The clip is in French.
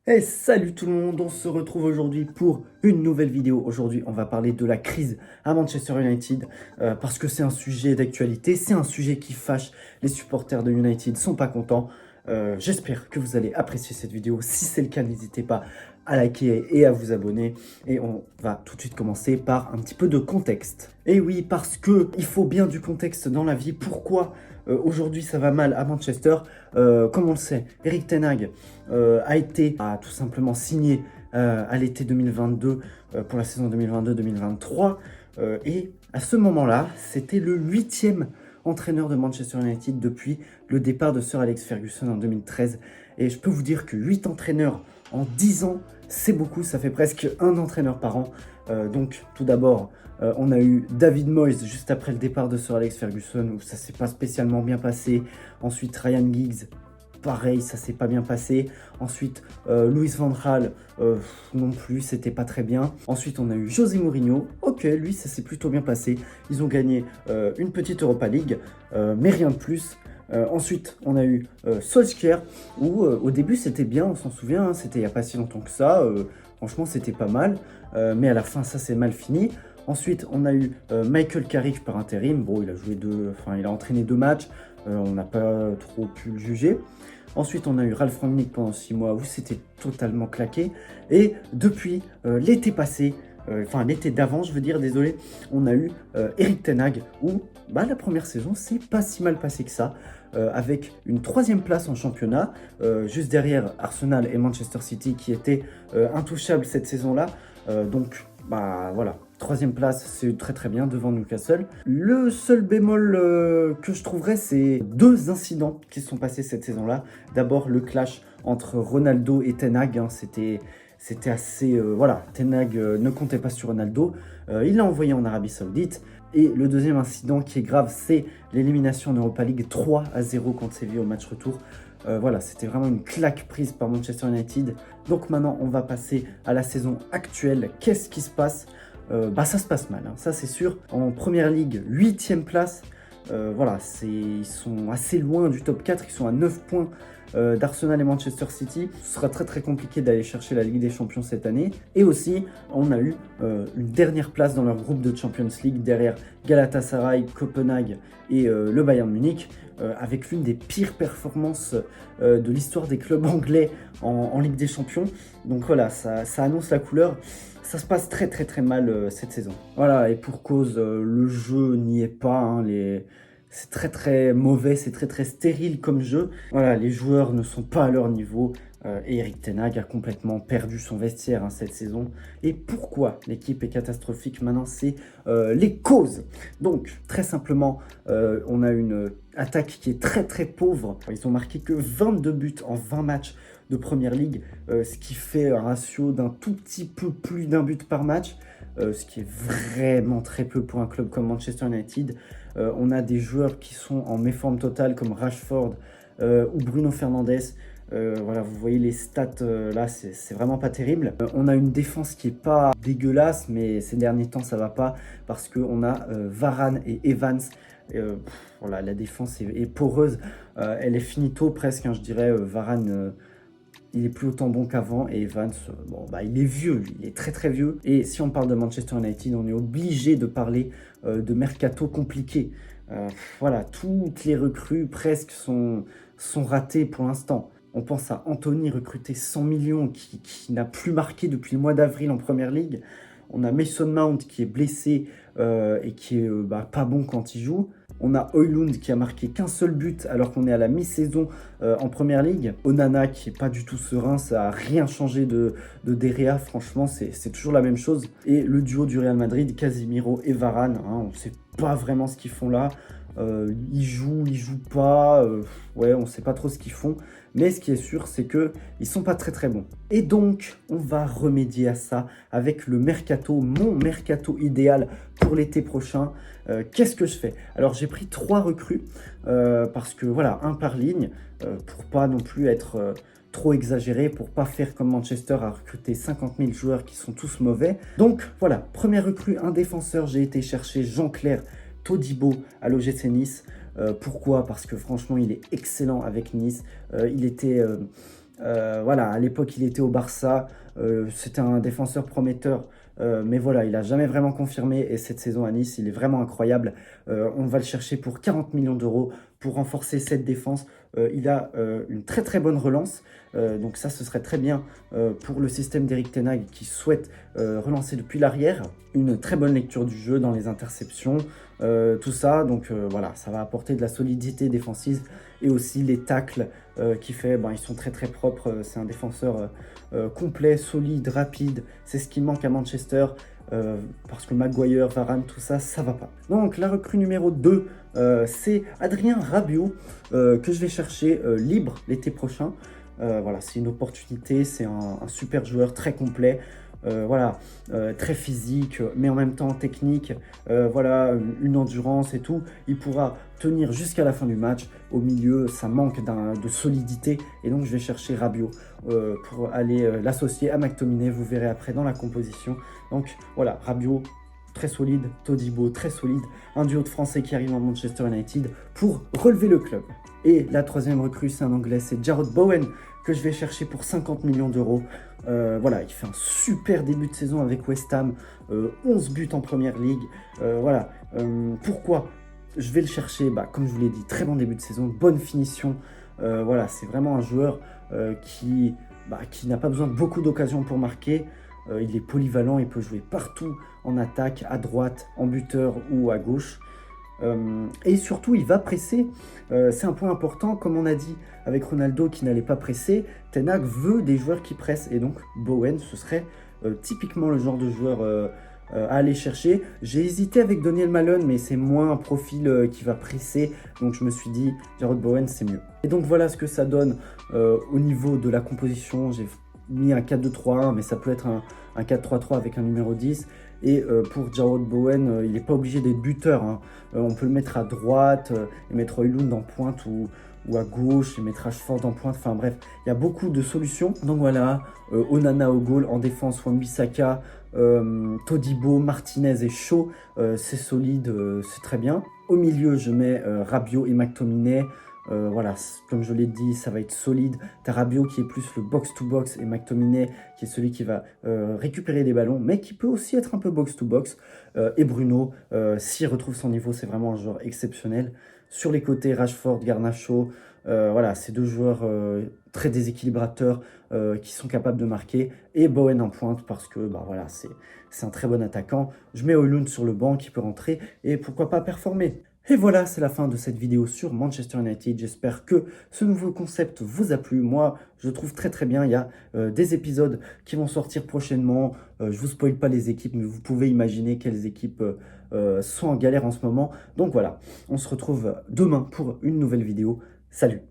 Hey, salut tout le monde, on se retrouve aujourd'hui pour une nouvelle vidéo. Aujourd'hui, on va parler de la crise à Manchester United parce que c'est un sujet d'actualité, c'est un sujet qui fâche. Les supporters de United sont pas contents. J'espère que vous allez apprécier cette vidéo. Si c'est le cas, n'hésitez pas à liker et à vous abonner. Et on va tout de suite commencer par un petit peu de contexte. Et oui, parce que il faut bien du contexte dans la vie. Pourquoi aujourd'hui ça va mal à Manchester? Comme on le sait, Erik ten Hag a tout simplement signé à l'été 2022 pour la saison 2022-2023. Et à ce moment-là, c'était le 8e entraîneur de Manchester United depuis le départ de Sir Alex Ferguson en 2013. Et je peux vous dire que 8 entraîneurs en 10 ans, c'est beaucoup, ça fait presque un entraîneur par an. Donc tout d'abord, on a eu David Moyes juste après le départ de Sir Alex Ferguson où ça s'est pas spécialement bien passé. Ensuite Ryan Giggs, pareil, ça s'est pas bien passé. Ensuite, Louis van Gaal, non plus, c'était pas très bien. Ensuite, on a eu José Mourinho. Ok, lui, ça s'est plutôt bien passé. Ils ont gagné une petite Europa League, mais rien de plus. Ensuite, on a eu Solskjaer, où au début, c'était bien, on s'en souvient, hein, c'était il n'y a pas si longtemps que ça. Franchement, c'était pas mal. Mais à la fin, ça s'est mal fini. Ensuite, on a eu Michael Carrick par intérim. Bon, il a entraîné 2 matchs. On n'a pas trop pu le juger. Ensuite, on a eu Ralf Rangnick pendant 6 mois où c'était totalement claqué. Et depuis l'été passé, l'été d'avant, je veux dire, désolé, on a eu Erik ten Hag où la première saison, c'est pas si mal passé que ça. Avec une 3e place en championnat, juste derrière Arsenal et Manchester City qui étaient intouchables cette saison-là. Donc, voilà, 3e place, c'est très très bien devant Newcastle. Le seul bémol que je trouverais, c'est 2 incidents qui se sont passés cette saison-là. D'abord, le clash entre Ronaldo et Ten Hag, hein, c'était assez... voilà, Ten Hag ne comptait pas sur Ronaldo. Il l'a envoyé en Arabie Saoudite. Et le deuxième incident qui est grave, c'est l'élimination en Europa League 3-0 contre Séville au match retour. Voilà, c'était vraiment une claque prise par Manchester United. Donc maintenant, on va passer à la saison actuelle. Qu'est-ce qui se passe? Ça se passe mal, hein, ça c'est sûr. En première ligue, 8e place. Voilà, ils sont assez loin du top 4. Ils sont à 9 points d'Arsenal et Manchester City. Ce sera très très compliqué d'aller chercher la Ligue des Champions cette année. Et aussi, on a eu une dernière place dans leur groupe de Champions League derrière Galatasaray, Copenhague et le Bayern Munich, avec l'une des pires performances de l'histoire des clubs anglais en Ligue des Champions. Donc voilà, ça annonce la couleur. Ça se passe très très très mal cette saison. Voilà, et pour cause, le jeu n'y est pas, hein, c'est très très mauvais, c'est très très stérile comme jeu. Voilà, les joueurs ne sont pas à leur niveau. Et Erik ten Hag a complètement perdu son vestiaire, hein, cette saison. Et pourquoi l'équipe est catastrophique maintenant? C'est les causes. Donc, très simplement, on a une attaque qui est très très pauvre. Ils ont marqué que 22 buts en 20 matchs de Première Ligue, ce qui fait un ratio d'un tout petit peu plus d'un but par match, ce qui est vraiment très peu pour un club comme Manchester United. On a des joueurs qui sont en méforme totale comme Rashford ou Bruno Fernandes. Voilà, vous voyez les stats là, c'est vraiment pas terrible. On a une défense qui est pas dégueulasse, mais ces derniers temps ça va pas parce qu'on a Varane et Evans. Voilà, la défense est poreuse, elle est finito presque, hein, je dirais. Varane, il est plus autant bon qu'avant, et Evans, il est vieux, lui, il est très très vieux. Et si on parle de Manchester United, on est obligé de parler de mercato compliqué. Voilà, toutes les recrues presque sont ratées pour l'instant. On pense à Anthony, recruté 100 millions, qui n'a plus marqué depuis le mois d'avril en Première Ligue. On a Mason Mount qui est blessé et qui est pas bon quand il joue. On a Højlund qui a marqué qu'un seul but alors qu'on est à la mi-saison en Première Ligue. Onana qui est pas du tout serein, ça n'a rien changé de Derrea, franchement c'est toujours la même chose. Et le duo du Real Madrid, Casemiro et Varane, hein, on ne sait pas vraiment ce qu'ils font là. Ils jouent pas, ouais, on sait pas trop ce qu'ils font. Mais ce qui est sûr, c'est qu'ils sont pas très très bons. Et donc, on va remédier à ça avec le mercato, mon mercato idéal pour l'été prochain. Qu'est-ce que je fais? Alors, j'ai pris 3 recrues, parce que voilà, un par ligne, pour pas non plus être trop exagéré, pour pas faire comme Manchester à recruter 50 000 joueurs qui sont tous mauvais. Donc voilà, première recrue, un défenseur, j'ai été chercher Jean-Claire Todibo à l'OGC Nice. Pourquoi? Parce que franchement, il est excellent avec Nice. Il était Voilà, à l'époque, il était au Barça. C'était un défenseur prometteur. Mais voilà, il n'a jamais vraiment confirmé. Et cette saison à Nice, il est vraiment incroyable. On va le chercher pour 40 millions d'euros pour renforcer cette défense. Il a une très très bonne relance. Donc ça, ce serait très bien pour le système d'Erik ten Hag qui souhaite relancer depuis l'arrière. Une très bonne lecture du jeu dans les interceptions. Tout ça, donc voilà, ça va apporter de la solidité défensive et aussi les tacles qui fait, ils sont très très propres. C'est un défenseur complet, solide, rapide. C'est ce qui manque à Manchester parce que Maguire, Varane, tout ça, ça va pas. Donc la recrue numéro 2, c'est Adrien Rabiot que je vais chercher libre l'été prochain. Voilà, c'est une opportunité, c'est un super joueur très complet. Voilà, très physique, mais en même temps technique, voilà, une endurance et tout. Il pourra tenir jusqu'à la fin du match. Au milieu, ça manque de solidité, et donc je vais chercher Rabiot pour aller l'associer à McTominay. Vous verrez après dans la composition. Donc voilà, Rabiot, très solide, Todibo, très solide. Un duo de Français qui arrive à Manchester United pour relever le club. Et la troisième recrue, c'est un Anglais, c'est Jarrod Bowen, que je vais chercher pour 50 millions d'euros. Voilà, il fait un super début de saison avec West Ham, 11 buts en première ligue. Voilà, pourquoi je vais le chercher? Comme je vous l'ai dit, très bon début de saison, bonne finition. Voilà, c'est vraiment un joueur qui n'a pas besoin de beaucoup d'occasions pour marquer. Il est polyvalent, il peut jouer partout en attaque, à droite, en buteur ou à gauche. Et surtout, il va presser. C'est un point important, comme on a dit avec Ronaldo qui n'allait pas presser. Ten Hag veut des joueurs qui pressent, et donc Bowen, ce serait typiquement le genre de joueur à aller chercher. J'ai hésité avec Daniel Malone, mais c'est moins un profil qui va presser, donc je me suis dit Jarrod Bowen, c'est mieux. Et donc voilà ce que ça donne au niveau de la composition. J'ai mis un 4-2-3-1, mais ça peut être un 4-3-3 avec un numéro 10. Et pour Jarrod Bowen, il n'est pas obligé d'être buteur, hein. On peut le mettre à droite et mettre Højlund en pointe ou à gauche et mettre Rashford en pointe. Enfin bref, il y a beaucoup de solutions. Donc voilà, Onana au goal, en défense Wan-Bissaka, Todibo, Martinez et Shaw. C'est solide, c'est très bien. Au milieu, je mets Rabiot et McTominay. Voilà, comme je l'ai dit, ça va être solide. T'as Rabiot qui est plus le box-to-box et McTominay qui est celui qui va récupérer des ballons, mais qui peut aussi être un peu box-to-box. Et Bruno, s'il retrouve son niveau, c'est vraiment un joueur exceptionnel. Sur les côtés, Rashford, Garnacho, voilà, c'est deux joueurs très déséquilibrateurs qui sont capables de marquer. Et Bowen en pointe parce que voilà, c'est un très bon attaquant. Je mets Højlund sur le banc qui peut rentrer et pourquoi pas performer. Et voilà, c'est la fin de cette vidéo sur Manchester United. J'espère que ce nouveau concept vous a plu. Moi, je le trouve très très bien. Il y a des épisodes qui vont sortir prochainement. Je ne vous spoil pas les équipes, mais vous pouvez imaginer quelles équipes sont en galère en ce moment. Donc voilà, on se retrouve demain pour une nouvelle vidéo. Salut!